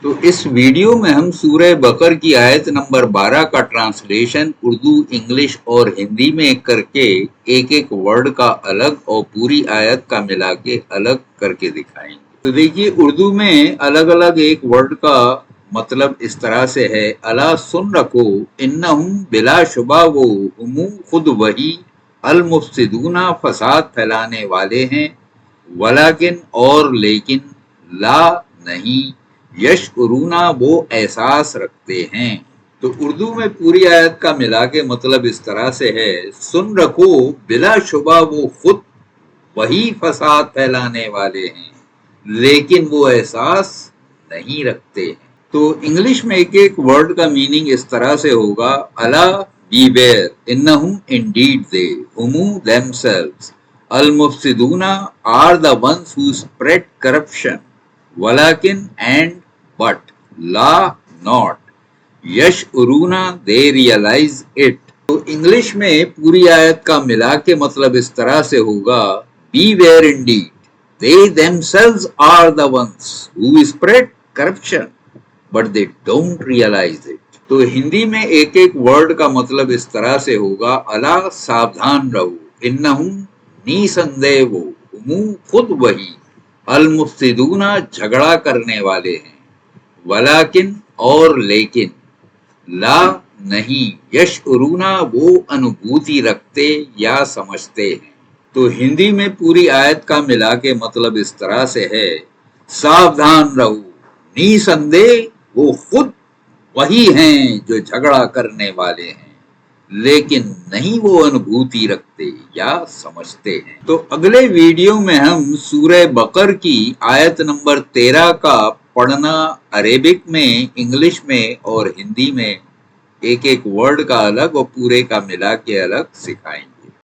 تو اس ویڈیو میں ہم سورہ بقر کی آیت نمبر 12 کا ٹرانسلیشن اردو، انگلش اور ہندی میں کر کے ایک ایک ورڈ کا الگ اور پوری آیت کا ملا کے الگ کر کے دکھائیں گے۔ تو دیکھیے اردو میں الگ الگ ایک ورڈ کا مطلب اس طرح سے ہے، الا سن رکھو انہم بلا شبہ وہ خود وہی المفسدون فساد پھیلانے والے ہیں، ولیکن اور لیکن، لا نہیں، یشعرونا وہ احساس رکھتے ہیں۔ تو اردو میں پوری آیت کا ملا کے مطلب اس طرح سے ہے، سن رکھو بلا شبہ وہ خود وہی فساد پھیلانے والے ہیں لیکن وہ احساس نہیں رکھتے ہیں۔ تو انگلش میں ایک ایک ورڈ کا میننگ اس طرح سے ہوگا، الا beware انہم indeed they ہم themselves المفسدون are the ones who spread corruption ولیکن and but law not یشعرون they realize it۔ تو انگلش میں پوری آیت کا ملا کے مطلب اس طرح سے ہوگا، beware indeed they themselves are the ones who spread corruption but they don't realize it۔ تو ہندی میں ایک ایک ورڈ کا مطلب اس طرح سے ہوگا، الا ساودھان رہو انہم نیسندے وہ ہم خود وہی المفسدون جھگڑا کرنے والے ہیں، ولیکن اور لیکن، لا نہیں، یشعرونا وہ انبھوتی رکھتے یا سمجھتے ہیں۔ تو ہندی میں پوری آیت کا ملا کے مطلب اس طرح سے ہے، ساودھان رہو نیسندے وہ خود وہی ہیں جو جھگڑا کرنے والے ہیں لیکن نہیں وہ انبھوتی رکھتے یا سمجھتے ہیں۔ تو اگلے ویڈیو میں ہم سورہ بقر کی آیت نمبر 13 کا پڑھنا عربک میں، انگلش میں اور ہندی میں ایک ایک ورڈ کا الگ اور پورے کا ملا کے الگ سکھائیں گے۔